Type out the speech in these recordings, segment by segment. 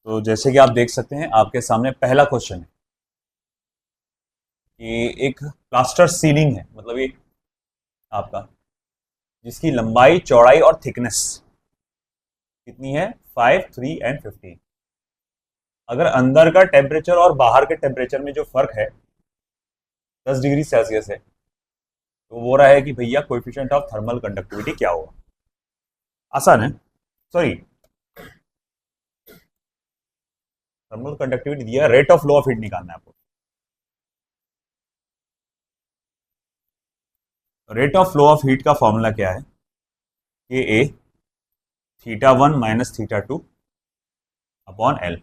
तो जैसे कि आप देख सकते हैं आपके सामने पहला क्वेश्चन है कि एक प्लास्टर सीलिंग है, मतलब ये आपका जिसकी लंबाई चौड़ाई और थिकनेस कितनी है 5, 3 एंड 15। अगर अंदर का टेम्परेचर और बाहर के टेम्परेचर में जो फर्क है 10 डिग्री सेल्सियस है, तो वो रहा है कि भैया कोएफिशिएंट ऑफ थर्मल कंडक्टिविटी क्या होगा। आसान है, सॉरी थर्मल कंडक्टिविटी दिया, rate of flow of heat निकालना है आपको। Rate of flow of heat का फॉर्मूला क्या है, K A θ1 minus θ2 upon L.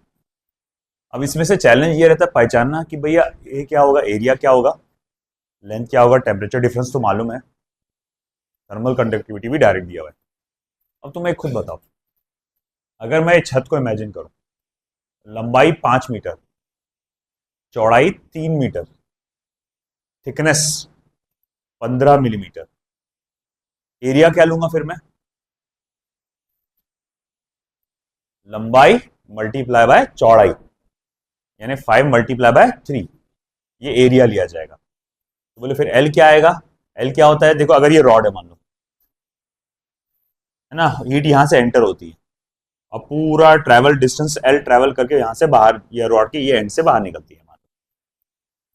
अब इसमें से चैलेंज ये रहता है पहचानना कि भैया ए क्या होगा, एरिया क्या होगा, लेंथ क्या होगा, टेम्परेचर डिफरेंस तो मालूम है, थर्मल कंडक्टिविटी भी डायरेक्ट दिया हुआ है। अब तुम एक खुद बताओ, अगर मैं छत को इमेजिन करूं, लंबाई 5 मीटर, चौड़ाई 3 मीटर, थिकनेस 15 मिलीमीटर, एरिया क्या लूंगा फिर मैं, लंबाई मल्टीप्लाई बाय चौड़ाई, यानी 5 मल्टीप्लाई बाय 3, ये एरिया लिया जाएगा। तो बोले फिर एल क्या आएगा, एल क्या होता है, देखो अगर ये रॉड है मान लो, है ना, हीट यहां से एंटर होती है और पूरा ट्रैवल डिस्टेंस एल ट्रैवल करके यहां से बाहर, ये रॉड के ये एंड से बाहर निकलती है।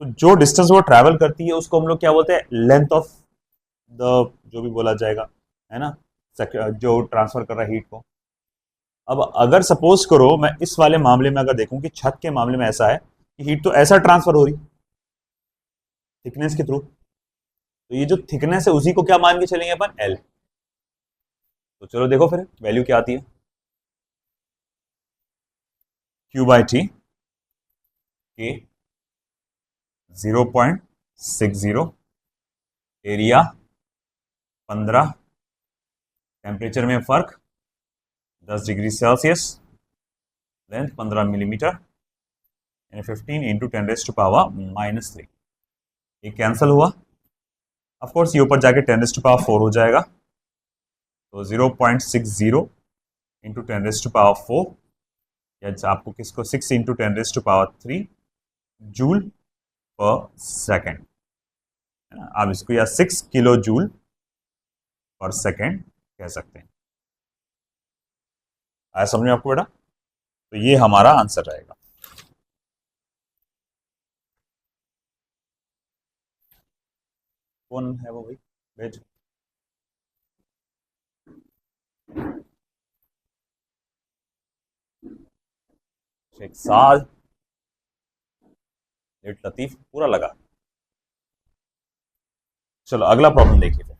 तो जो डिस्टेंस वो ट्रैवल करती है उसको हम लोग क्या बोलते हैं, लेंथ ऑफ द, जो भी बोला जाएगा, है ना, जो ट्रांसफर कर रहा है हीट को। अब अगर सपोज करो मैं इस वाले मामले में अगर देखूं कि छत के मामले में ऐसा है कि हीट तो ऐसा ट्रांसफर हो रही थिकनेस के थ्रू, तो ये जो थिकनेस है उसी को क्या मान के चलेंगे अपन, एल। तो चलो देखो फिर वैल्यू क्या आती है, Q/T के 0.60, एरिया 15, टेम्परेचर में फर्क 10 डिग्री सेल्सियस, लेंथ 15 मिलीमीटर, यानी 15 इंटू 10⁻⁻3। ये कैंसिल हुआ, ऑफ कोर्स ये ऊपर जाके 10⁻4 हो जाएगा, तो 0.60 इंटू 10⁻4, या आपको किसको 6 इंटू 10⁻3 जूल पर सेकेंड, है ना, आप इसको या 6 किलो जूल पर सेकेंड कह सकते हैं। आया समझ में आपको बेटा, तो ये हमारा आंसर रहेगा। कौन है वो भाई, भेज। शेख साल लेट लतीफ पूरा लगा। चलो अगला प्रॉब्लम देखिए फिर।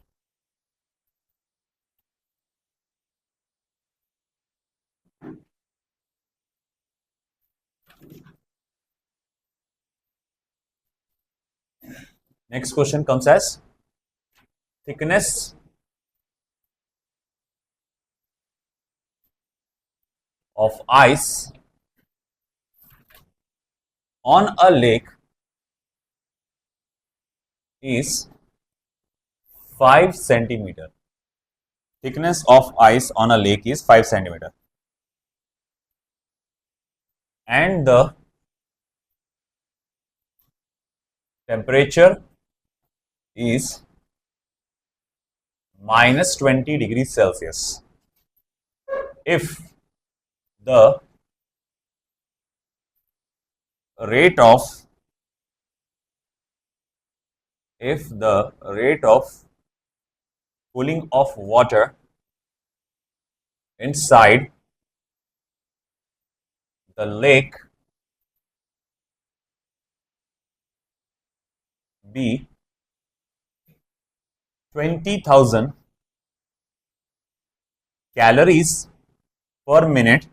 Next question comes as thickness of ice on a lake is 5 centimeter. Thickness of ice on a lake is 5 centimeter. And the temperature is minus 20 degrees Celsius. If the rate of cooling of water inside the lake be 20,000 calories per minute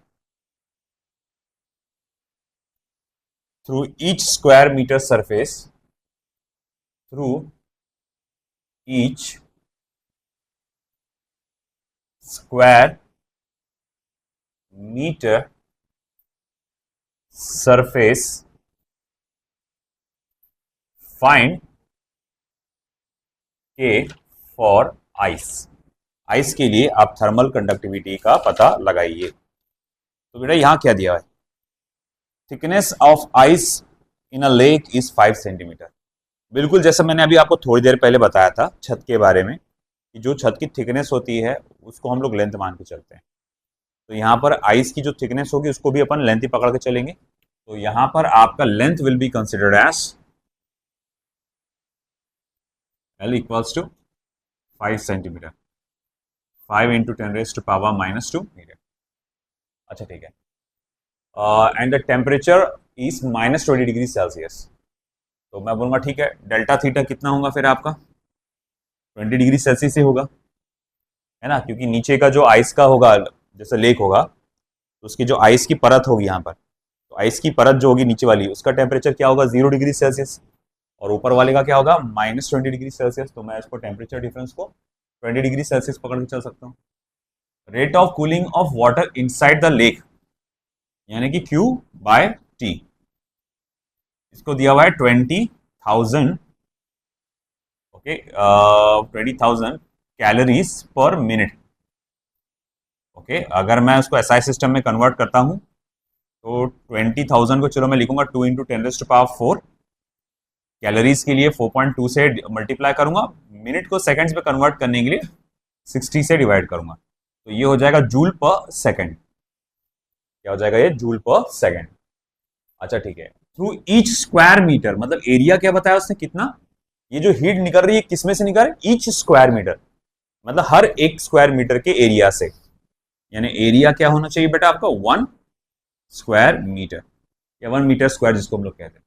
through each square meter surface, through each square meter surface, find K for ice. Ice के लिए आप thermal conductivity का पता लगाइए। तो बेटा यहां क्या दिया है, thickness of ice in a lake is 5 centimetre. बिल्कुल जैसे मैंने अभी आपको थोड़ी देर पहले बताया था छत के बारे में कि जो छत की थिकनेस होती है उसको हम लोग लेंथ मान के चलते हैं। तो यहाँ पर आइस की जो थिकनेस होगी उसको भी अपन लेंथ ही पकड़ के चलेंगे। तो यहाँ पर आपका length will be considered as L equals to 5 centimetre, 5 into 10⁻⁻² metre. अच्छा ठीक है। And the temperature is -20 degree Celsius. तो मैं बोलूंगा ठीक है, डेल्टा थीटा कितना होगा फिर आपका 20 डिग्री सेल्सियस ही होगा, है ना, क्योंकि नीचे का जो आइस का होगा जैसे लेक होगा तो उसकी जो आइस की परत होगी यहाँ पर, तो आइस की परत जो होगी नीचे वाली उसका टेम्परेचर क्या होगा 0 डिग्री सेल्सियस, और ऊपर वाले का क्या होगा -20 डिग्री सेल्सियस। तो मैं इसको टेम्परेचर डिफरेंस को 20 डिग्री सेल्सियस पकड़ के चल सकता हूँ। Rate of cooling of water inside the lake यानी कि Q/T, इसको दिया हुआ है 20,000, ओके, 20,000 कैलोरीज पर मिनट। ओके, अगर मैं उसको एसआई सिस्टम में कन्वर्ट करता हूं तो 20,000 को चलो मैं लिखूंगा 2 इंटू 10⁴ कैलोरीज के लिए 4.2 से मल्टीप्लाई करूंगा, मिनट को सेकंड्स में कन्वर्ट करने के लिए 60 से डिवाइड करूंगा, तो ये हो जाएगा जूल पर सेकंड। क्या हो जाएगा ये जूल पर सेकंड। अच्छा ठीक है। थ्रू ईच स्क्वायर मीटर, मतलब एरिया क्या बताया उसने कितना, ये जो हीट निकल रही है किसमें से निकल रही है, ईच स्क्वायर मीटर, मतलब हर एक स्क्वायर मीटर के एरिया से, यानी एरिया क्या होना चाहिए बेटा आपका 1 स्क्वायर मीटर या 1 मीटर स्क्वायर जिसको हम लोग कहते हैं।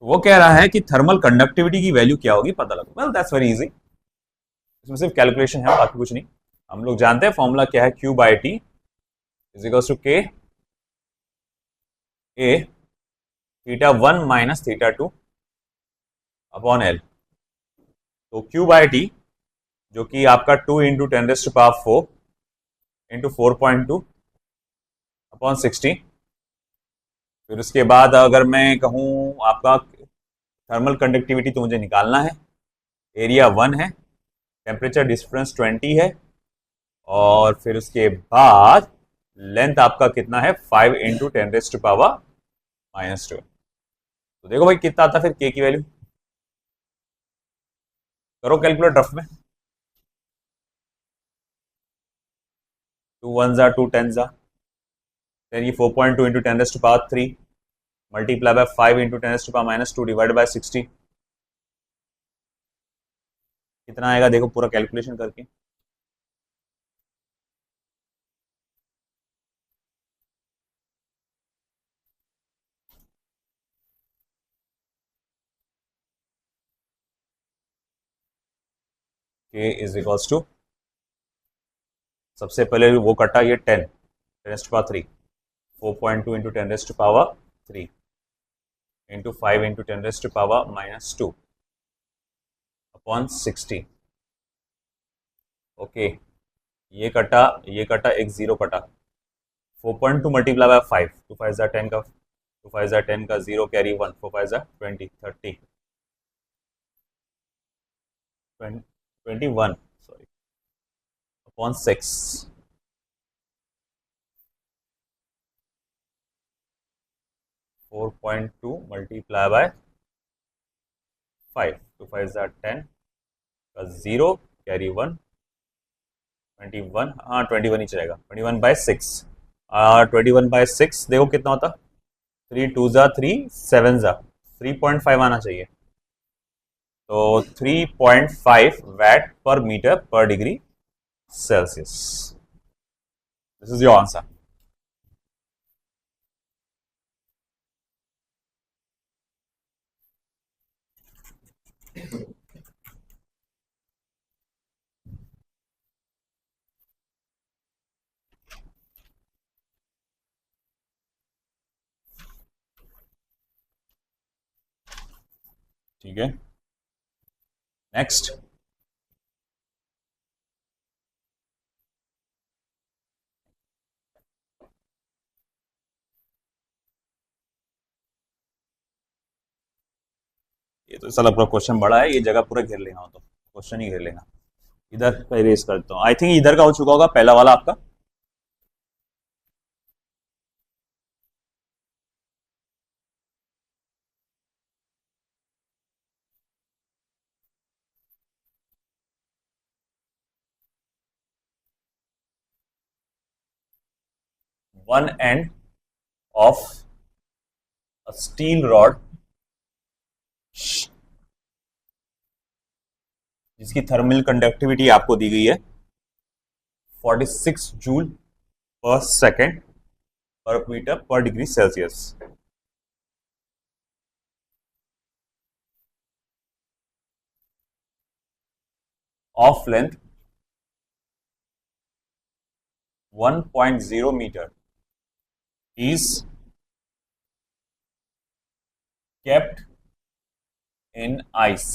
तो वो कह रहा है कि थर्मल कंडक्टिविटी की वैल्यू क्या होगी पता लगो। वेल दैट्स वेरी इजी, इसमें सिर्फ कैलकुलेशन है बाकी कुछ नहीं। हम लोग जानते हैं फॉर्मूला क्या है, Q/T is equals to K A θ1 minus θ2 upon L। तो Q/T जो कि आपका 2 इंटू 10⁴ इंटू 4.2 अपॉन 60। फिर उसके बाद अगर मैं कहूँ आपका थर्मल कंडक्टिविटी तो मुझे निकालना है, एरिया 1 है, टेम्परेचर डिफरेंस 20 है, और फिर उसके बाद लेंथ आपका कितना है 5 इंटू 10⁻⁻²। तो देखो भाई कितना आता फिर के की वैल्यू, करो कैलकुलेट रफ में, 2 1 जा 2 10 जा, फिर ये 4.2 into 10⁻³ multiply by 5 into 10⁻⁻² divide by 60, कितना आएगा देखो पूरा कैलकुलेशन करके। K इज इक्वल्स टू, सबसे पहले वो कटा ये 10⁻³ 4.2 into 10⁻³ into 5 into 10⁻⁻² upon 60। Okay, ये कटा एक जीरो कटा, 4.2 मल्टीप्लाई बाय 5, 2 5 जा 10 का, 2 5 जा 10 का, 0 कैरी 1, 4 5 जा 20 30 21 सॉरी अपॉन 6, 4.2 मल्टीप्लाई बाय 5, 2 5 जा 10 का, 0 कैरी 1 21, हाँ 21 ही चलेगा, 21/6, 21/6 देखो कितना होता, 3 2 जा 3 7 जा 3.5 आना चाहिए, तो 3.5 वैट पर metre per degree Celsius. This is your answer. ठीक है, नेक्स्ट। ये तो साला पूरा क्वेश्चन बड़ा है, ये जगह पूरा घेर लेना हो तो क्वेश्चन ही घेर लेना। इधर का इरेज करता हूँ, आई थिंक इधर का हो चुका होगा पहला वाला आपका। one end of a steel rod जिसकी थर्मल कंडक्टिविटी आपको दी गई है 46 जूल पर second per metre per degree Celsius. Of length 1.0 metre is kept in ice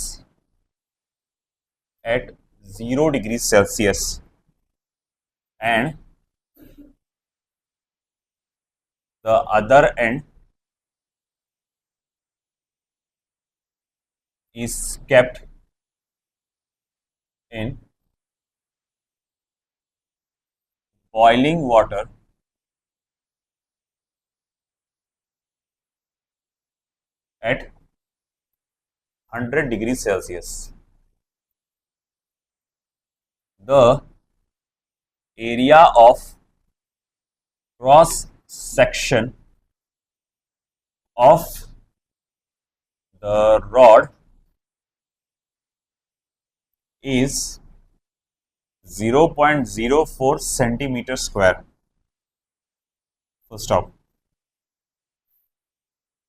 at 0 degrees Celsius and the other end is kept in boiling water at 100 degrees Celsius. The area of cross section of the rod is 0.04 centimeter square. So stop.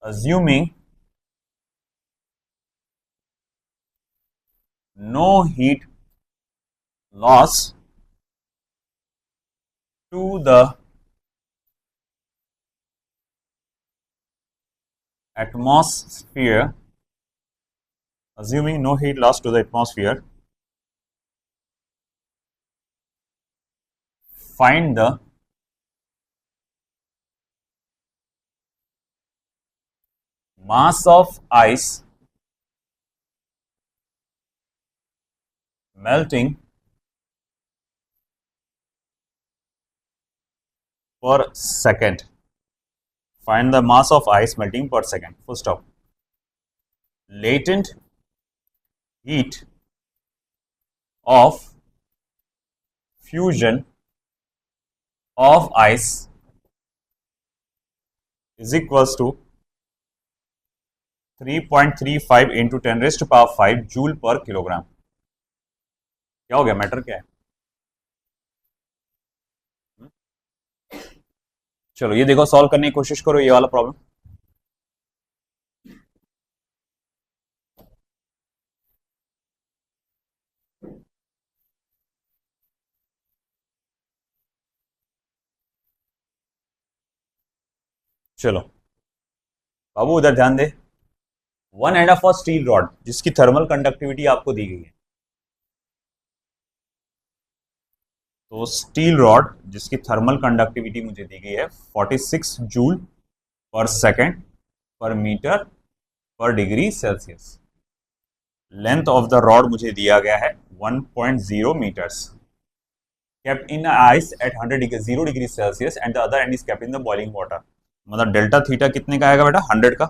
Assuming no heat loss to the atmosphere, assuming no heat loss to the atmosphere, find the mass of ice melting per second. Find the mass of ice melting per second. Full stop. Latent heat of fusion of ice is equals to 3.35 into 10 raised to power 5 joule पर kilogram. क्या हो गया, matter क्या है? चलो ये देखो, solve करने की कोशिश करो ये वाला प्रॉब्लम। चलो बाबू उधर ध्यान दे। One end of a steel rod जिसकी थर्मल कंडक्टिविटी आपको दी गई है, तो स्टील रॉड जिसकी थर्मल कंडक्टिविटी मुझे दी गई है 46 जूल पर second per metre per degree Celsius. Length of the rod मुझे दिया गया है 1.0 metres, kept in ice at 0 degree Celsius and the other end is kept in the boiling water। मतलब डेल्टा थीटा कितने का आएगा बेटा? 100 का,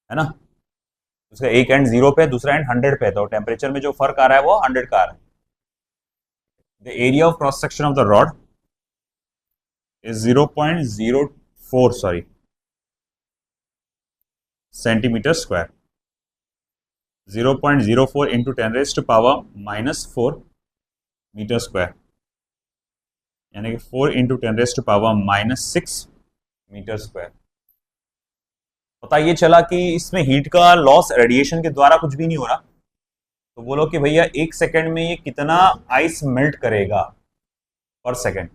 है ना? उसका एक एंड 0 पे, दूसरा एंड 100 पे है, तो टेम्परेचर में जो फर्क आ रहा है वो 100 का आ रहा है। The area of cross section of the rod is 0.04 centimeter square. 0.04 into 10 raised to power minus 4 meter square, यानी कि 4 into 10 raised to power minus 6 meter square। पता ये चला कि इसमें हीट का लॉस रेडिएशन के द्वारा कुछ भी नहीं हो रहा, तो बोलो कि भैया एक सेकंड में ये कितना आइस मेल्ट करेगा पर सेकंड।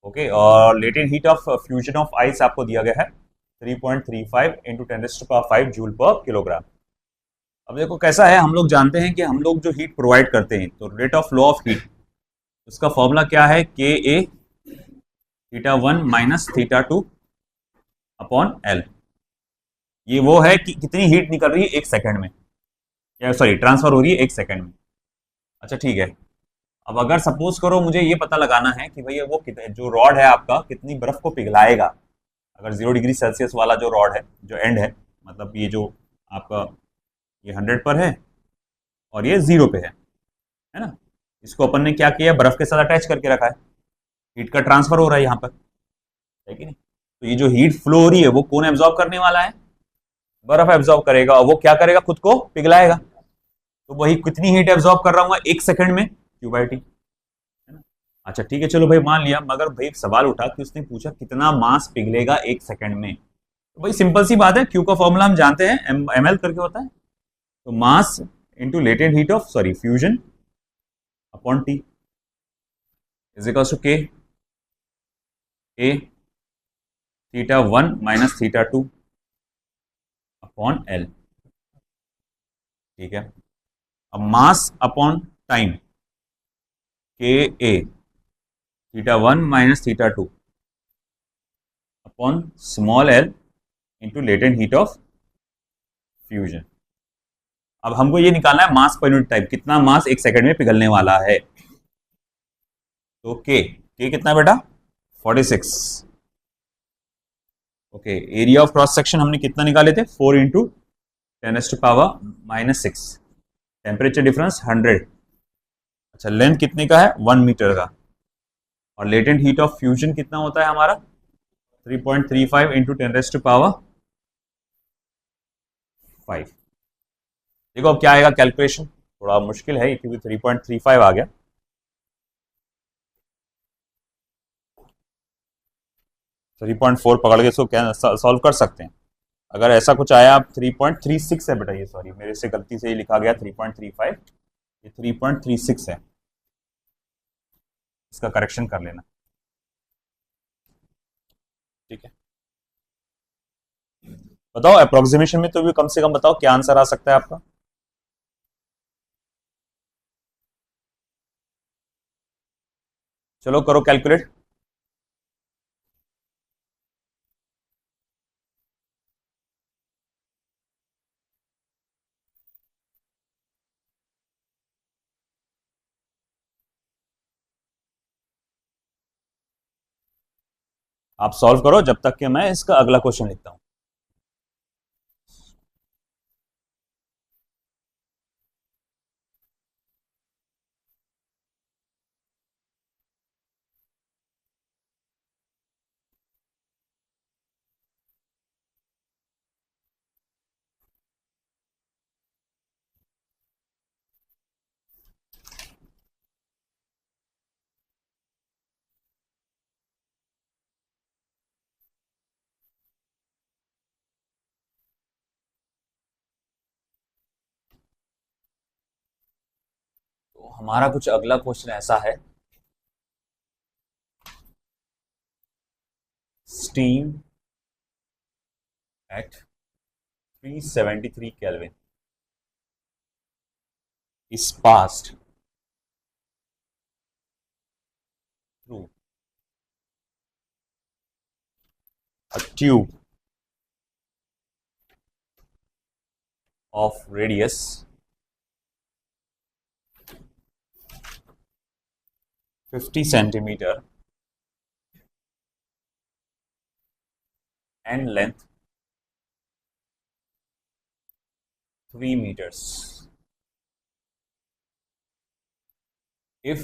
ओके, और latent heat of fusion of ice आपको दिया गया है 3.35 into 10 raised to power 5 joule पर किलोग्राम। अब देखो कैसा है, हम लोग जानते हैं कि हम लोग जो हीट प्रोवाइड करते हैं, तो rate of flow of heat, उसका फॉर्मूला क्या है? K A theta 1 minus theta 2 upon L. ये वो है कि कितनी हीट निकल रही है एक सेकंड में, या सॉरी ट्रांसफर हो रही है एक सेकंड में। अच्छा ठीक है, अब अगर सपोज करो मुझे ये पता लगाना है कि भैया वो जो रॉड है आपका कितनी बर्फ को पिघलाएगा। अगर 0 डिग्री सेल्सियस वाला जो रॉड है, जो एंड है, मतलब ये जो आपका ये 100 पर है और ये 0 पे है ना? इसको अपन ने क्या किया, बर्फ के साथ अटैच करके रखा है, हीट का ट्रांसफर हो रहा है यहाँ पर। है कि नहीं। तो ये जो हीट फ्लो हो रही है वो कौन एब्जॉर्ब करने वाला है, बर्फ एब्जॉर्ब करेगा, और वो क्या करेगा, खुद को पिघलाएगा। तो वही कितनी हीट एब्जॉर्ब कर रहा हूँ 1 सेकंड में, Q/T, है ना। अच्छा ठीक है, चलो भाई मान लिया, मगर भाई एक सवाल उठा कि उसने पूछा कितना मास पिघलेगा 1 सेकंड में। तो भाई सिंपल सी बात है, क्यू का फॉर्मूला हम जानते हैं, ml करके होता है। तो mass into latent heat of sorry fusion upon T is equal to K A θ1 minus θ2 upon L. ठीक है, अब मास upon time, K A θ1 minus θ2 upon small L into latent heat of fusion. अब हमको ये निकालना है मास पर यूनिट टाइम, कितना मास 1 second में पिघलने वाला है। तो के कितना है बेटा, 46। Okay, area of cross section हमने कितना निकाले थे, 4 इंटू 10⁻⁻⁶। Temperature difference 100। अच्छा, लेंथ कितने का है, 1 मीटर का। और लेटेंट हीट ऑफ फ्यूजन कितना होता है हमारा, 3.35 इंटू 10⁻⁵। देखो अब क्या आएगा कैलकुलेशन, थोड़ा मुश्किल है क्योंकि 3.35 आ गया। थ्री 3.4 पकड़ के इसको सॉल्व कर सकते हैं। अगर ऐसा कुछ आया, आप 3.36 है बेटा, ये सॉरी मेरे से गलती से ही लिखा गया 3.35, ये 3.36 है, इसका करेक्शन कर लेना। ठीक है, बताओ अप्रोक्सीमेशन में तो भी कम से कम बताओ क्या आंसर आ सकता है आपका। चलो करो कैलकुलेट। आप सॉल्व करो जब तक कि मैं इसका अगला क्वेश्चन लिखता हूं। तो हमारा कुछ अगला क्वेश्चन ऐसा है, steam eight 373 kelvin is passed through a tube of radius 50 centimeter and length 3 meters. If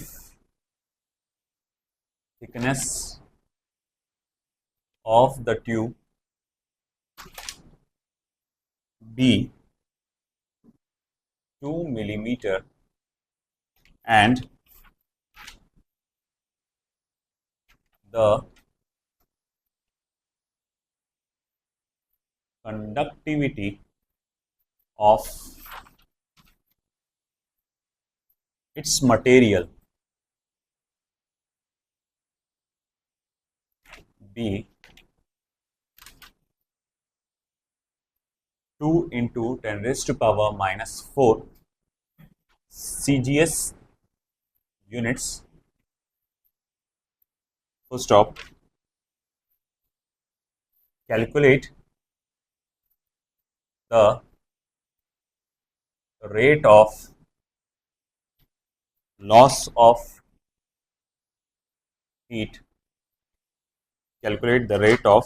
thickness of the tube be 2 millimeter and the conductivity of its material be 2 into 10⁻⁻⁴ CGS units, full stop. Calculate the rate of loss of heat. Calculate the rate of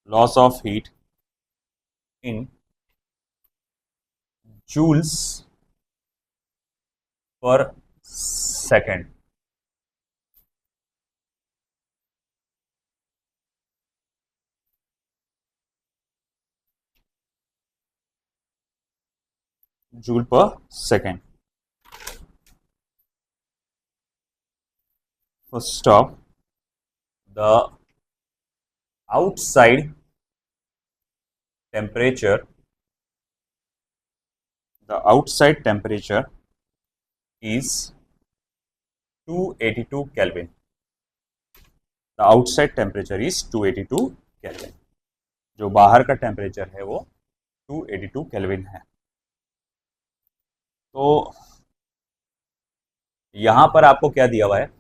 loss of heat in joules per second. Joule पर second. First of the outside temperature is 282 Kelvin. The outside temperature is 282 Kelvin. जो बाहर का temperature है वो 282 kelvin है। तो यहां पर आपको क्या दिया हुआ है,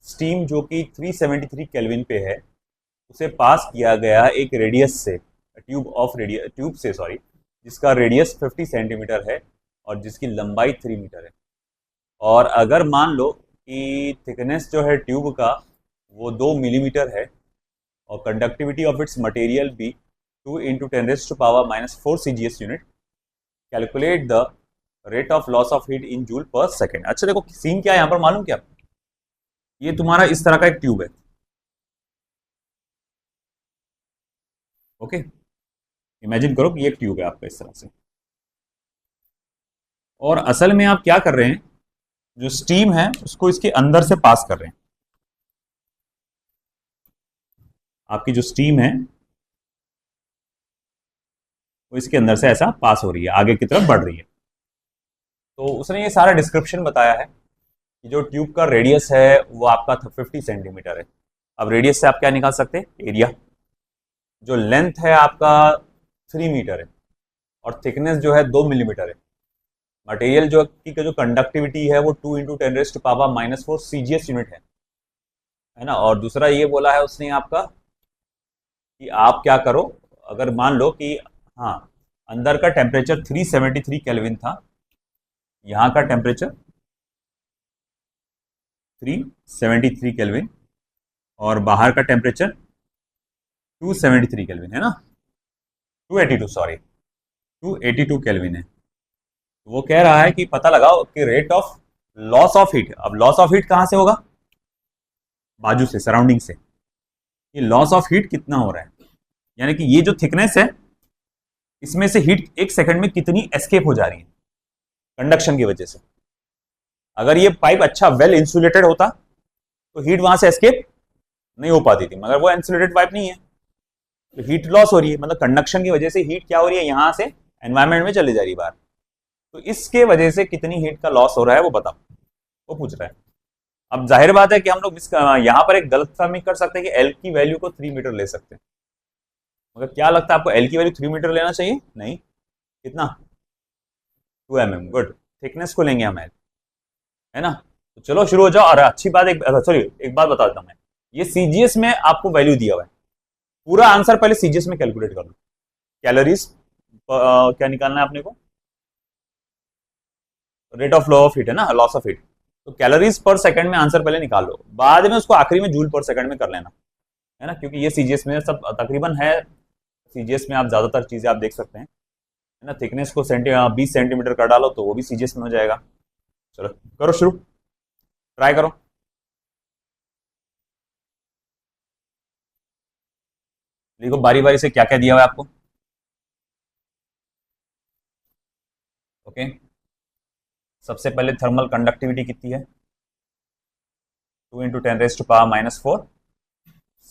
स्टीम जो कि 373 केल्विन पे है उसे पास किया गया एक रेडियस से, ट्यूब से जिसका रेडियस 50 सेंटीमीटर है और जिसकी लंबाई 3 मीटर है। और अगर मान लो कि थिकनेस जो है ट्यूब का वो 2 मिलीमीटर है और कंडक्टिविटी ऑफ इट्स मटेरियल भी 2 × 10⁻⁻⁴ CGS unit, calculate the rate of loss of heat in joule पर सेकेंड। अच्छा देखो सीन क्या है यहाँ पर मालूम क्या, ये तुम्हारा इस तरह का एक ट्यूब है, ओके। इमेजिन करो कि ये एक ट्यूब है आपका इस तरह से, और असल में आप क्या कर रहे हैं, जो स्टीम है उसको इसके अंदर से पास कर रहे हैं। आपकी जो स्टीम है वो इसके अंदर से ऐसा पास हो रही है, आगे की तरफ बढ़ रही है। तो उसने ये सारा डिस्क्रिप्शन बताया है कि जो ट्यूब का रेडियस है वो आपका 50 सेंटीमीटर है। अब रेडियस से आप क्या निकाल सकते हैं, एरिया। जो लेंथ है आपका 3 मीटर है और थिकनेस जो है 2 मिलीमीटर है। मटेरियल जो की जो कंडक्टिविटी है वो 2 × 10⁻⁻⁴ CGS यूनिट है ना। और दूसरा ये बोला है उसने आपका कि आप क्या करो, अगर मान लो कि हाँ अंदर का टेम्परेचर 373 केल्विन था, यहाँ का टेम्परेचर 373 केल्विन और बाहर का टेम्परेचर 273 केल्विन है ना, 282 केल्विन है। वो कह रहा है कि पता लगाओ कि rate of loss of heat. अब लॉस ऑफ हीट कहां से होगा, बाजू से, सराउंडिंग से। ये लॉस ऑफ हीट कितना हो रहा है, यानी कि ये जो थिकनेस है इसमें से हीट एक सेकंड में कितनी एस्केप हो जा रही है कंडक्शन की वजह से। अगर ये पाइप अच्छा वेल इंसुलेटेड होता तो हीट वहां से एस्केप नहीं हो पाती थी, मगर वो इंसुलेटेड पाइप नहीं है तो हीट लॉस हो रही है। मतलब कंडक्शन की वजह से हीट क्या हो रही है, यहां से एनवायरमेंट में चली जा रही है बाहर। तो इसके वजह से कितनी हीट का लॉस हो रहा है वो बताओ, वो पूछ रहा है। अब जाहिर बात है कि हम लोग यहां पर एक गलतफहमी कर सकते हैं कि एल की वैल्यू को 3 मीटर ले सकते हैं, मगर क्या लगता है आपको एल की वैल्यू 3 मीटर लेना चाहिए? नहीं, कितना, 2 mm। गुड, थिकनेस को लेंगे हम एल, है ना। तो चलो शुरू हो जाओ। और अच्छी बात एक बात बता देता हूं मैं, ये सीजीएस में आपको वैल्यू दिया हुआ है, पूरा आंसर पहले सीजीएस में कैलकुलेट कर लो। कैलोरीज क्या निकालना है अपने को, rate of law of heat है ना, लॉस ऑफ हीट। तो कैलोरीज पर सेकंड में आंसर पहले निकाल लो, बाद में उसको आखिरी में जूल पर सेकंड में कर लेना, है ना, क्योंकि ये सीजीएस में सब तकरीबन है। सीजीएस में आप ज्यादातर चीजें आप देख सकते हैं, है ना। थिकनेस को 20 सेंटीमीटर कर डालो तो वो भी सीजीएस में हो जाएगा। चलो करो शुरू, ट्राई करो। देखो बारी बारी से क्या क्या दिया हुआ है आपको, ओके। सबसे पहले थर्मल कंडक्टिविटी कितनी है, 2 × 10⁻⁻⁴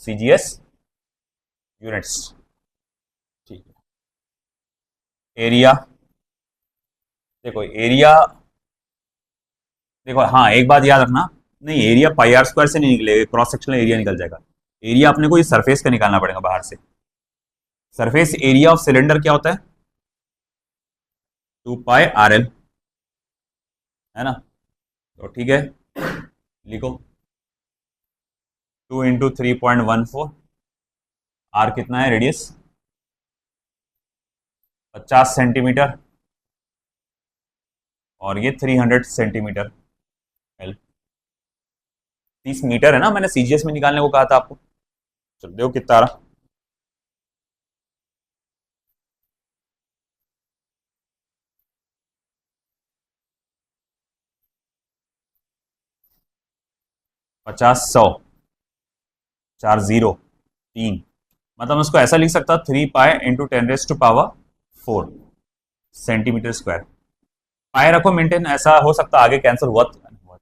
CGS यूनिट्स, ठीक है। एरिया, देखो एरिया, देखो हाँ एक बात याद रखना, नहीं एरिया πr² से नहीं निकलेगा, क्रॉस सेक्शनल एरिया निकल जाएगा। एरिया अपने को इस सरफेस का निकालना पड़ेगा बाहर से। सरफेस एरिया ऑफ सिलेंडर क्या होता है, 2πrl, है ना। तो ठीक है, लिखो 2 × 3.14, आर कितना है, रेडियस 50 सेंटीमीटर और ये 300 सेंटीमीटर, एल 30 मीटर है ना, मैंने सीजीएस में निकालने को कहा था आपको। चलो देखो कितना आ रहा, पचास, 100, 4 0 3, मतलब उसको ऐसा लिख सकता 3π × 10⁻⁴ सेंटीमीटर स्क्वायर, आए रखो मेंटेन, ऐसा हो सकता आगे कैंसिल हुआ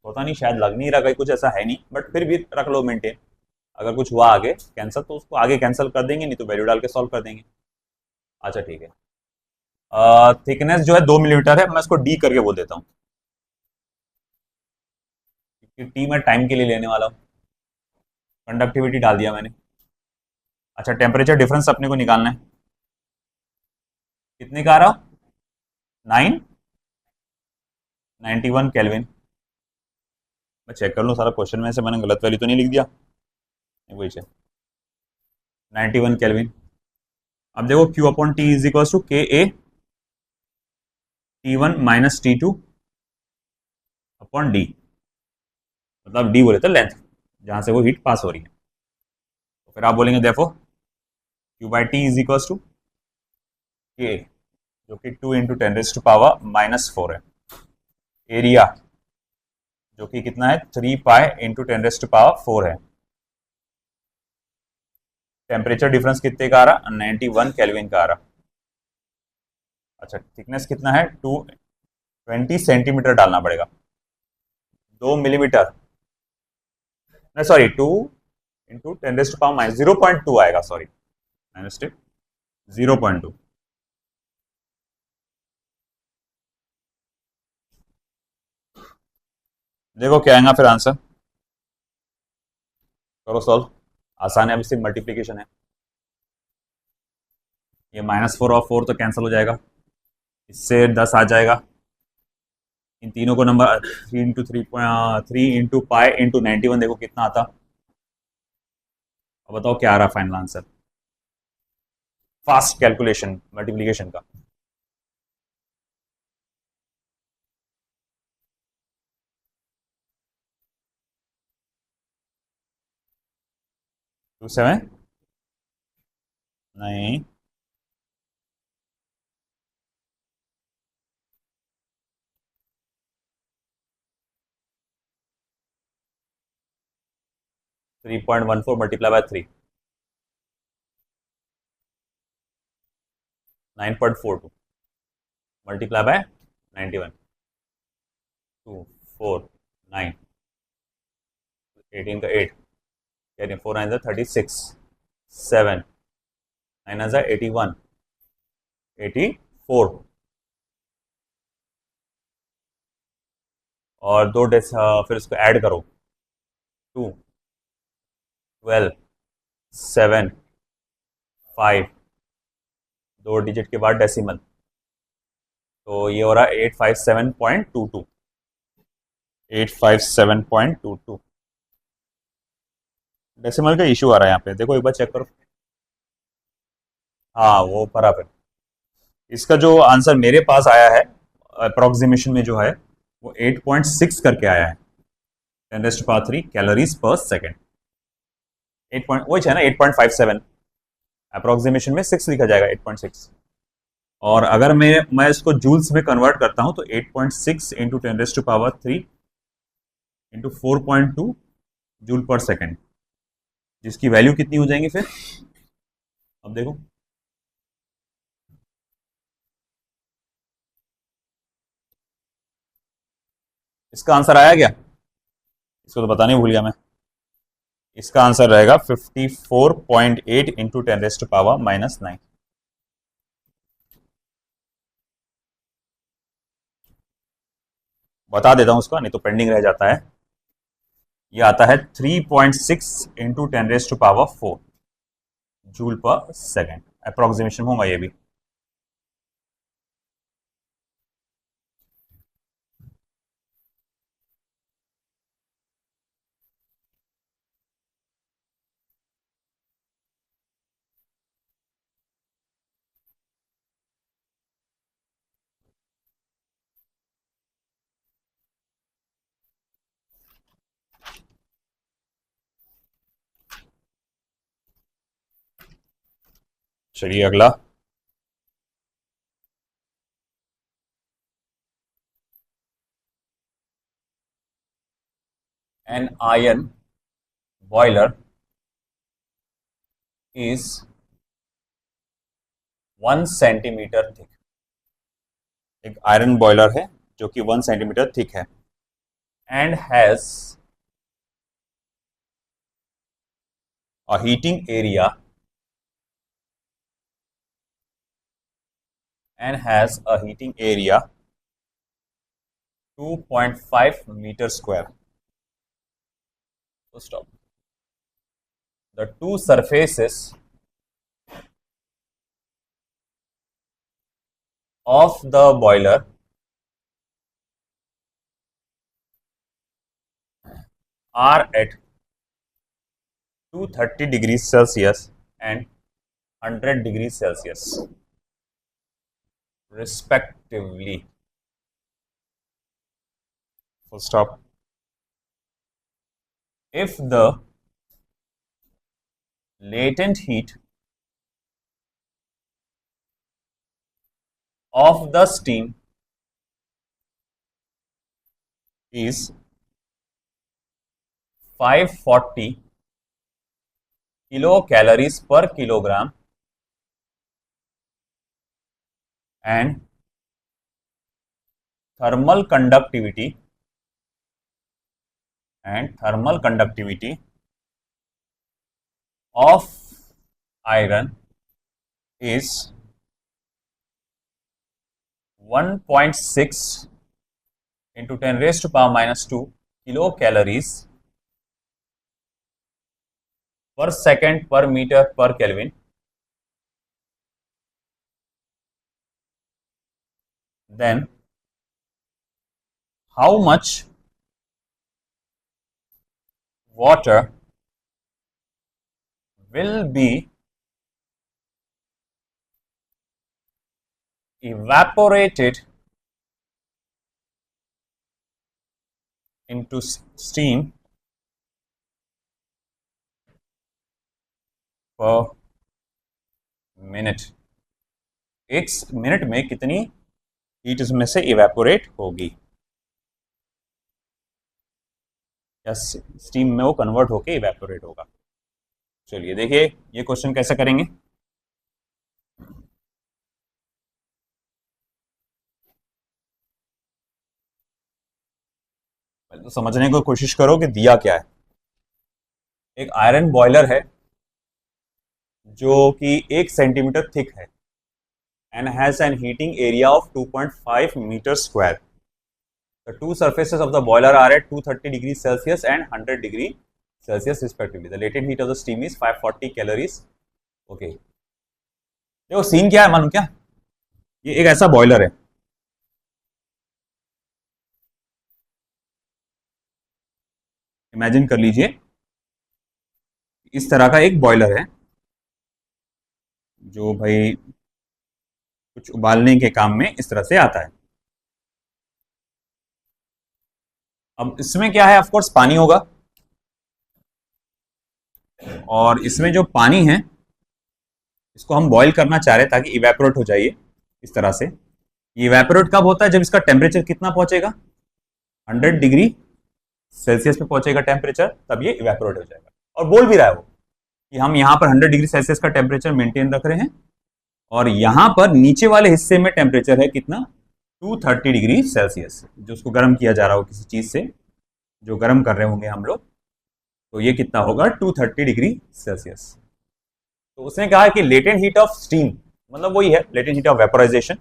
होता नहीं, शायद लग नहीं रहा, कहीं कुछ ऐसा है नहीं, बट फिर भी रख लो मेंटेन। अगर कुछ हुआ आगे कैंसिल तो उसको आगे कैंसिल कर देंगे, नहीं तो वैल्यू डाल के सॉल्व कर देंगे। अच्छा ठीक है। थिकनेस जो है 2 मिलीमीटर है, मैं इसको डी करके बोल देता हूँ, क्योंकि टी मैं टाइम के लिए लेने वाला हूँ। कंडक्टिविटी डाल दिया मैंने। अच्छा टेम्परेचर डिफरेंस अपने को निकालना है, कितने का आ रहा? 991 केल्विन। मैं चेक कर लूँ सारा क्वेश्चन में से मैंने गलत वैल्यू तो नहीं लिख दिया। नहीं, वही 91 केल्विन। अब देखो Q upon T is equal to K A T1 minus T2 upon D, मतलब डी बोले तो लेंथ जहां से वो हीट पास हो रही है। तो फिर आप बोलेंगे देखो Q by T is equal to K, जो कि 2 × 10⁻⁻⁴ है। एरिया जो कि कितना है 3π × 10⁻⁴ है। टेम्परेचर डिफरेंस कितने का आ रहा? 91 केल्विन का आ रहा। अच्छा थिकनेस कितना है? 220 सेंटीमीटर डालना पड़ेगा। 2 मिलीमीटर, नहीं सॉरी 2 × 10⁻⁻⁴ आएगा, सॉरी माइनस 0.2। देखो क्या आएगा फिर आंसर, करो सॉल्व। आसान है, अभी सिर्फ मल्टीप्लीकेशन है। ये -4 और 4 तो कैंसिल हो जाएगा, इससे 10 आ जाएगा। इन तीनों को नंबर 3 × 3 3 × π × 91, देखो कितना आता। अब बताओ क्या आ रहा final answer, fast calculation multiplication का। 27 नहीं, 3.14 मल्टीप्लाई बाय 3, 9.42 मल्टीप्लाई बाय 91, 2 4 9, 18 का 8, यानी 4 9 36, 7 9 81, 84, और दो फिर इसको ऐड करो, 2 12 7 5, 2 डिजिट के बाद डेसिमल, तो ये हो रहा है 857.22, 857.22। डेसिमल का इशू आ रहा है यहाँ पे, देखो एक बार चेक करो। हाँ वो बराबर। इसका जो आंसर मेरे पास आया है अप्रोक्सीमेशन में जो है, वो 8.6 करके आया है, 10⁻³ कैलोरीज पर सेकेंड। 8 पॉइंट वही है ना, 8.57, अप्रोक्सीमेशन में 6 लिखा जाएगा, 8.6। और अगर मैं इसको जूल्स में कन्वर्ट करता हूं तो 8.6 × 10⁻³ × 4.2 जूल पर सेकेंड, जिसकी वैल्यू कितनी हो जाएंगी फिर, अब देखो। इसका आंसर आया क्या? इसको तो बताने भूल गया मैं। इसका आंसर रहेगा 54.8 × 10⁻⁻⁹। बता देता हूं उसका, नहीं तो पेंडिंग रह जाता है। ये आता है 3.6 × 10⁻⁴ जूल पर सेकेंड। अप्रोक्सीमेशन होगा ये भी। चलिए अगला। An iron boiler is 1 centimetre thick. एक आयरन बॉयलर है जो कि 1 सेंटीमीटर थिक है, and has a heating area and has a heating area 2.5 meter square. So stop. The two surfaces of the boiler are at 230 degrees Celsius and 100 degrees Celsius respectively. Full stop. If the latent heat of the steam is 540 kilocalories per kilogram and thermal conductivity of iron is 1.6 into 10 raised to power minus 2 kilocalories per second per meter per Kelvin, then how much water will be evaporated into steam per minute. एक minute में कितनी heat इसमें से evaporate होगी या steam में वो convert होके इवेपोरेट होगा। चलिए देखिए ये क्वेश्चन कैसे करेंगे। तो समझने की कोशिश करो कि दिया क्या है। एक आयरन बॉयलर है जो कि 1 सेंटीमीटर थिक है and has an heating area of 2.5 meters square. The two surfaces of the boiler are at 230 degrees Celsius and 100 degrees Celsius respectively. The latent heat of the steam is 540 calories. Okay. देखो scene क्या है मालूम क्या, ये एक ऐसा boiler है, imagine कर लीजिए इस तरह का एक बॉयलर है जो भाई कुछ उबालने के काम में इस तरह से आता है। अब इसमें क्या है, ऑफ कोर्स पानी होगा और इसमें जो पानी है इसको हम बॉईल करना चाह रहे हैं ताकि इवेपोरेट हो जाए इस तरह से। ये इवेपोरेट कब होता है, जब इसका टेम्परेचर कितना पहुंचेगा, 100 डिग्री सेल्सियस पे पहुंचेगा टेम्परेचर, तब ये इवेपोरेट हो जाएगा। और बोल भी रहा है वो कि हम यहाँ पर 100 डिग्री सेल्सियस का टेम्परेचर मेंटेन रख रहे हैं और यहाँ पर नीचे वाले हिस्से में टेम्परेचर है कितना, 230 डिग्री सेल्सियस, जो उसको गर्म किया जा रहा हो किसी चीज से, जो गर्म कर रहे होंगे हम लोग, तो ये कितना होगा 230 डिग्री सेल्सियस। तो उसने कहा कि लेटेंट हीट ऑफ स्टीम, मतलब वही है लेटेंट हीट ऑफ वेपोराइजेशन,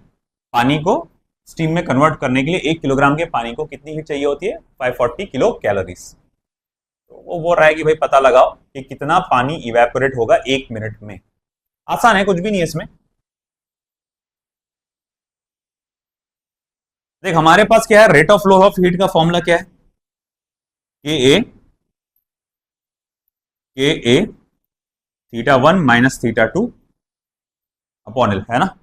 पानी को स्टीम में कन्वर्ट करने के लिए 1 किलोग्राम के पानी को कितनी हीट चाहिए होती है, 540 किलो कैलोरीज। तो वो बोल रहा है कि भाई पता लगाओ कि कितना पानी इवेपोरेट होगा 1 मिनट में। आसान है, कुछ भी नहीं है इसमें। देख हमारे पास क्या है, rate of flow of heat का फॉर्मूला क्या है, K A θ1 minus θ2 upon L, है ना।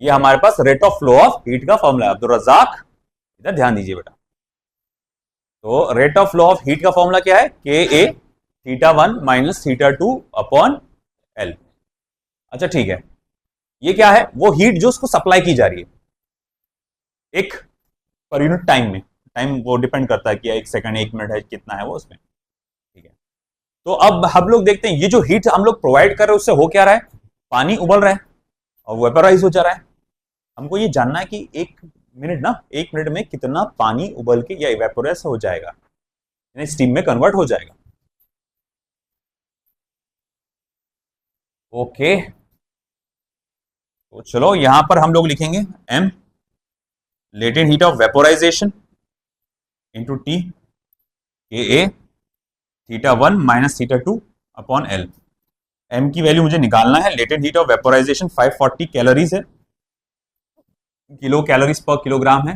ये हमारे पास rate of flow of heat का फॉर्मूला है। अब्दुल रज़ाक इधर ध्यान दीजिए बेटा। तो rate of flow of heat का फॉर्मूला क्या है, K A θ1 minus θ2 upon L. अच्छा ठीक है, ये क्या है, वो हीट जो उसको सप्लाई की जा रही है एक पर यूनिट टाइम में, टाइम वो डिपेंड करता है कि 1 सेकंड 1 मिनट है कितना है वो उसमें, ठीक है। तो अब हम लोग देखते हैं ये जो हीट हम लोग प्रोवाइड कर रहे हैं उससे हो क्या रहा है, पानी उबल रहा है और वेपराइज हो जा रहा है। हमको ये जानना है कि एक मिनट ना, 1 मिनट में कितना पानी उबल के या इवेपोरेस हो जाएगा, यानी स्टीम में कन्वर्ट हो जाएगा। ओके, तो चलो यहां पर हम लोग लिखेंगे m latent heat of vaporisation into T K A θ1 minus θ2 upon L. m की वैल्यू मुझे निकालना है। Latent heat of vaporisation 540 calories है, किलो कैलोरीज पर किलोग्राम है।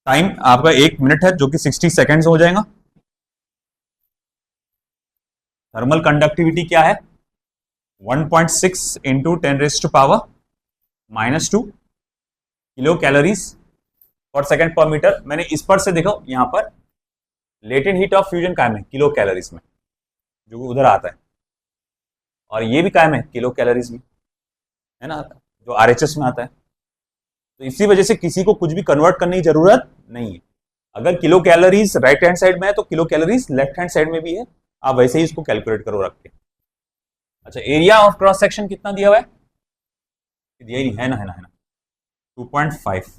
टाइम आपका 1 मिनट है, जो कि 60 सेकेंड्स हो जाएगा। थर्मल कंडक्टिविटी क्या है? 1.6 इंटू 10⁻⁻² किलो कैलोरीज पर सेकेंड पर मीटर। मैंने इस पर से देखो, यहां पर लेटेंट हीट ऑफ फ्यूजन कायम है किलो कैलोरीज में, जो उधर आता है, और ये भी कायम है किलो कैलोरीज में, है ना, जो आरएचएस में आता है। तो इसी वजह से किसी को कुछ भी कन्वर्ट करने की जरूरत नहीं है। अगर kilo calories right hand side में है तो kilo calories left hand side में भी है, आप वैसे ही इसको कैलकुलेट करो रख के। अच्छा, एरिया ऑफ क्रॉस सेक्शन कितना दिया हुआ है? दिया ही नहीं है ना, 2.5।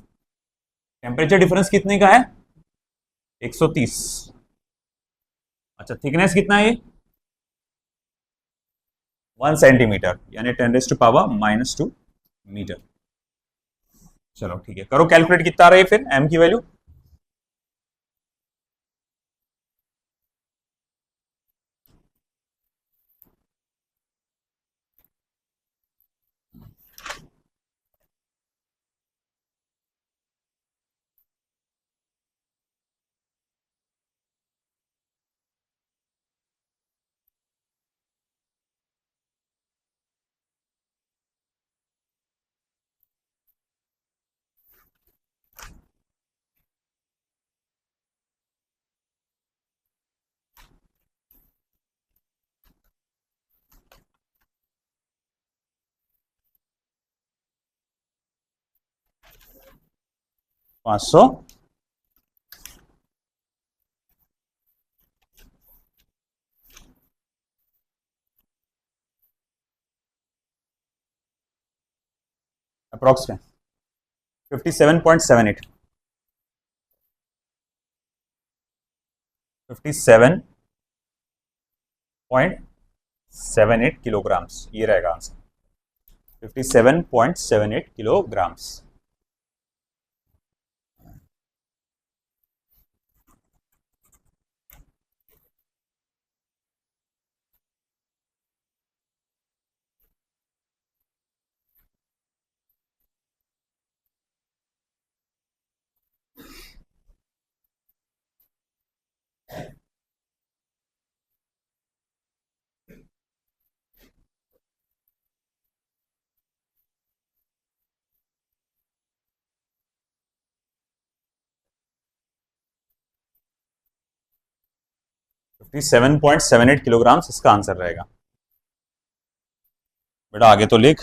टेम्परेचर डिफरेंस कितने का है? 130। अच्छा, थिकनेस कितना है ये? 1 सेंटीमीटर, यानी 10⁻⁻² मीटर। चलो ठीक है, करो कैलकुलेट, कितना आ रहा है फिर m की वैल्यू? पांच सौ अप्रोक्स में 57.78 57.78 किलोग्राम्स, ये रहेगा आंसर। 57.78 किलोग्राम्स। फिफ्टी 7.78 किलोग्राम्स इसका आंसर रहेगा। बेटा आगे तो लिख।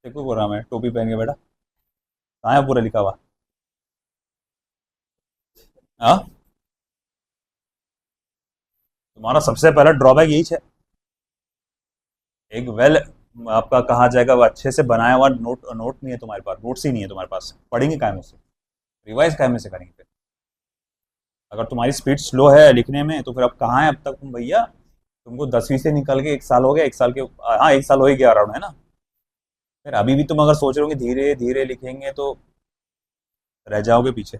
देखो बोल रहा मैं, टोपी पहन के बेटा, कहाँ है पूरा लिखा हुआ? हाँ, तुम्हारा सबसे पहला ड्रॉबैक यही है, एक वेल आपका कहा जाएगा वो अच्छे से बनाया हुआ नोट नोट नहीं है तुम्हारे पास, नोट्स ही नहीं है तुम्हारे पास। पढ़ेंगे काय में से, रिवाइज काय में से करेंगे फिर? अगर तुम्हारी स्पीड स्लो है लिखने में तो फिर अब कहाँ है अब तक तुम भैया? तुमको 10वीं से निकल के 1 साल हो गया, 1 साल के, हाँ 1 साल हो ही गया अराउंड, है ना? फिर अभी भी तुम अगर सोच रहे हो कि धीरे धीरे लिखेंगे तो रह जाओगे पीछे।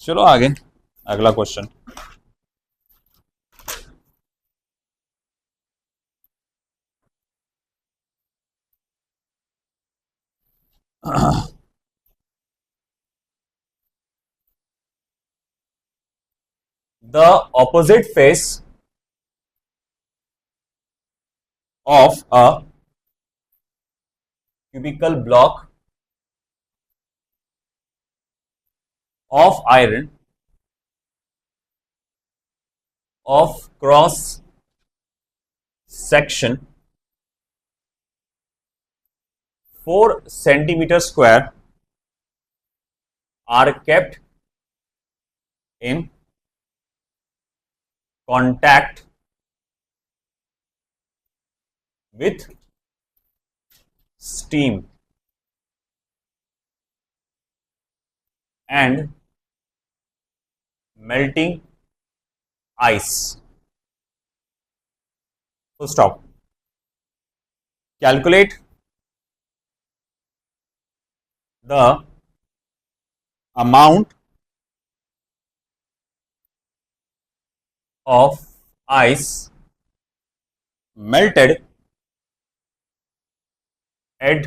चलो आगे, अगला question. The opposite face of a cubical block of iron of cross section 4 centimeter square are kept in contact with steam and melting ice. Full stop. Calculate the amount of ice melted at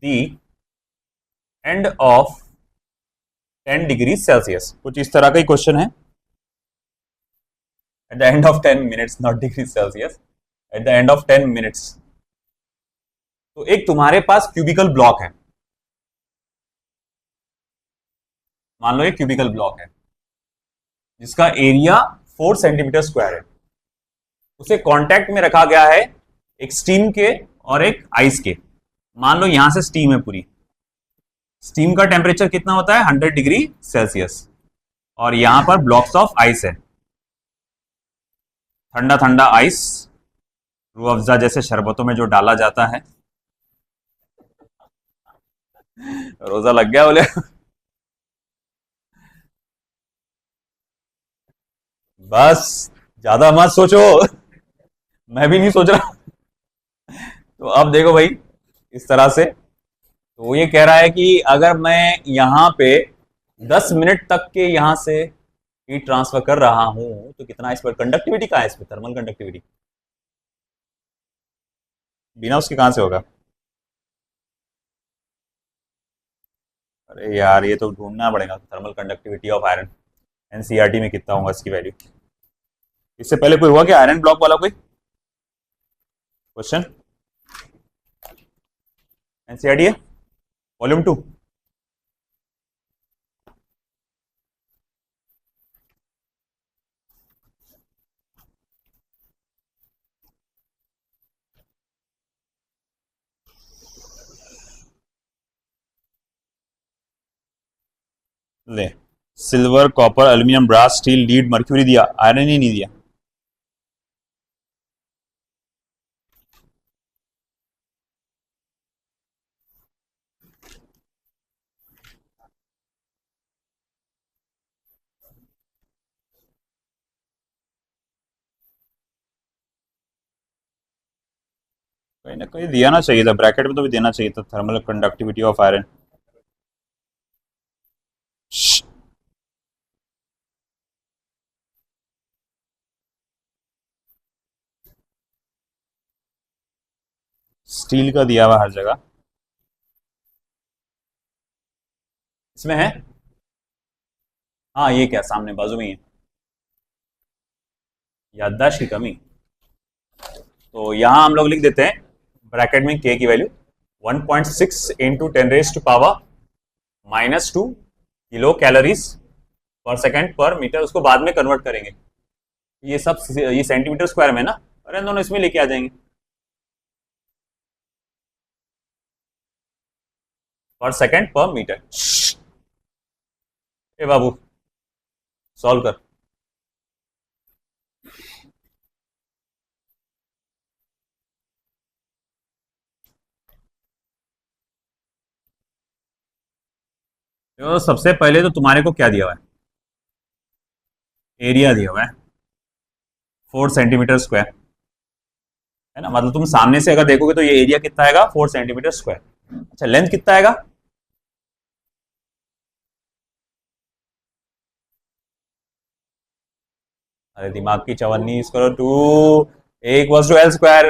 the end of 10 degree Celsius. कुछ इस तरह का ही question है. At the end of 10 minutes, not degree Celsius. At the end of 10 minutes. तो एक तुम्हारे पास cubical block है. मान लो एक क्यूबिकल ब्लॉक है जिसका एरिया 4 सेंटीमीटर स्क्वायर है. उसे कांटेक्ट में रखा गया है एक स्टीम के और एक आइस के. मान लो यहां से स्टीम है पूरी. स्टीम का टेम्परेचर कितना होता है 100 डिग्री सेल्सियस और यहां पर ब्लॉक्स ऑफ आइस है. ठंडा ठंडा आइस रूह अफ़ज़ा जैसे शरबतों में जो डाला जाता है. रोजा लग गया बोले. बस ज्यादा मत सोचो. मैं भी नहीं सोच रहा. तो अब देखो भाई इस तरह से. तो वो ये कह रहा है कि अगर मैं यहां पे 10 मिनट तक के यहां से हीट ट्रांसफर कर रहा हूं तो कितना इस पर कंडक्टिविटी का है, इस पर थर्मल कंडक्टिविटी बिना उसके कहां से होगा. अरे यार ये तो ढूंढना पड़ेगा. Thermal conductivity of iron NCERT में कितना होगा इसकी वैल्यू. इससे पहले कोई हुआ क्या आयरन ब्लॉक वाला कोई क्वेश्चन एनसीईआरटी है वॉल्यूम 2. ले silver copper aluminium brass steel lead mercury दिया, आयरन ही नहीं दिया. कहीं ना कहीं दिया ना चाहिए था. ब्रैकेट में तो भी देना चाहिए था thermal conductivity of iron. Steel का दिया हुआ हर जगह. इसमें है. हाँ ये क्या सामने बाजू में ही है. याददाश्त की कमी. तो यहां हम लोग लिख देते हैं ब्रैकेट में के की वैल्यू 1.6 इंटू 10⁻⁻² किलो कैलोरीज पर सेकेंड पर मीटर. उसको बाद में कन्वर्ट करेंगे. ये सब ये सेंटीमीटर स्क्वायर में ना. अरे दोनों इसमें लेके आ जाएंगे पर सेकेंड पर मीटर. ए बाबू सॉल्व कर. तो सबसे पहले तो तुम्हारे को क्या दिया हुआ है, एरिया दिया हुआ है 4 सेंटीमीटर स्क्वायर है ना. मतलब तुम सामने से अगर देखोगे तो ये एरिया कितना आएगा 4 सेंटीमीटर स्क्वायर. अच्छा लेंथ कितना आएगा, अरे दिमाग की चवन्नी इस करो. 2 a equals to L square.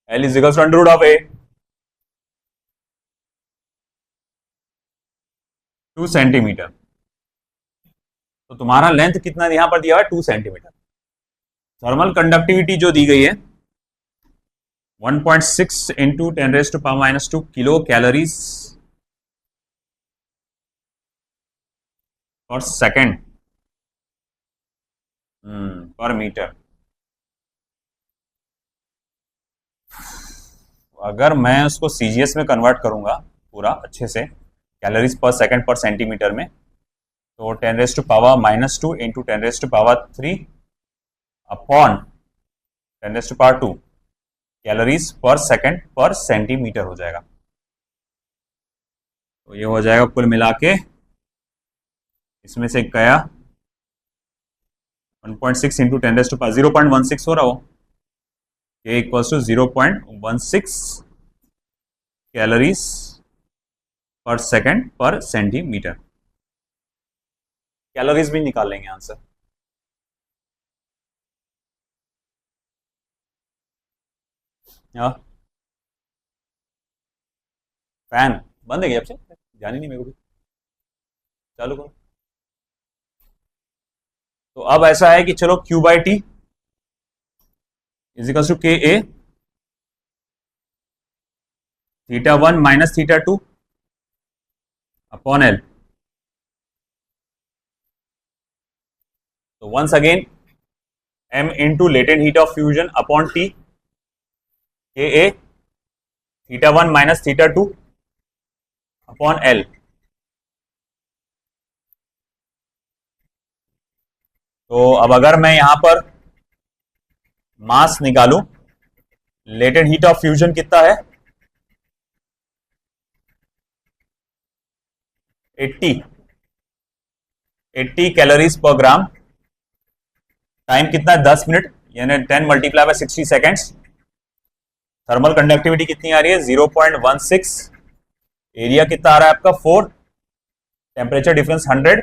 L is equals to under root of A. 2 centimetre. तो तुम्हारा लेंथ कितना यहां पर दिया हुआ है 2 सेंटीमीटर. थर्मल कंडक्टिविटी जो दी गई है 1.6 इंटू 10⁻⁻² किलो कैलोरीज पर सेकेंड पर मीटर. अगर मैं उसको सीजीएस में कन्वर्ट करूंगा पूरा अच्छे से कैलोरीज पर सेकेंड पर सेंटीमीटर में तो 10⁻² into 10⁻³ upon 10⁻², calories per second per centimetre हो जाएगा। तो ये हो जाएगा कुल मिला के, इसमें से गया 1.6 इंटू 10⁻, 0.16 हो रहा हो, ये equals to 0.16 calories per second per centimetre. Calories भी निकाल लेंगे आंसर। हाँ, फैन बंद है क्या आपसे? ध्यान ही नहीं मेरे को भी। चालू करो। तो अब ऐसा है कि चलो Q by T is equal to K A θ1 minus θ2 upon L. तो once again m into latent heat of fusion upon T, K A θ1 minus θ2 upon L. तो अब अगर मैं यहां पर मास निकालूं, लेटेंट हीट ऑफ फ्यूजन कितना है? 80 कैलोरीज पर ग्राम। टाइम कितना है? 10 मिनट, यानी 10 multiply by 60 seconds. Thermal conductivity कितनी आ रही है? 0.16। एरिया कितना आ रहा है आपका? 4। Temperature difference 100।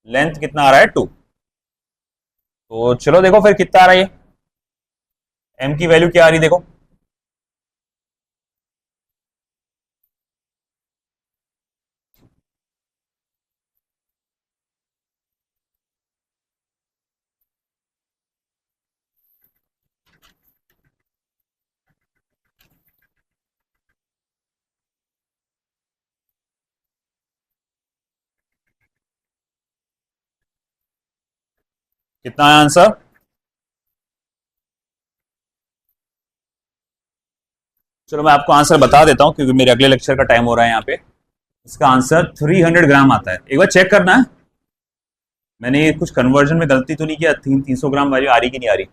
लेंथ कितना आ रहा है? 2। तो चलो देखो फिर कितना आ रहा है ये, m की वैल्यू क्या आ रही है देखो। कितना है आंसर? चलो मैं आपको आंसर बता देता हूं क्योंकि मेरे अगले लेक्चर का टाइम हो रहा है यहाँ पे। इसका आंसर 300 ग्राम आता है। एक बार चेक करना है मैंने ये कुछ कन्वर्जन में गलती तो नहीं किया, 300 ग्राम वैल्यू आ रही कि नहीं आ रही,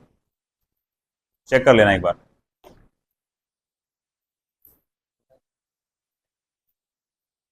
चेक कर लेना एक बार।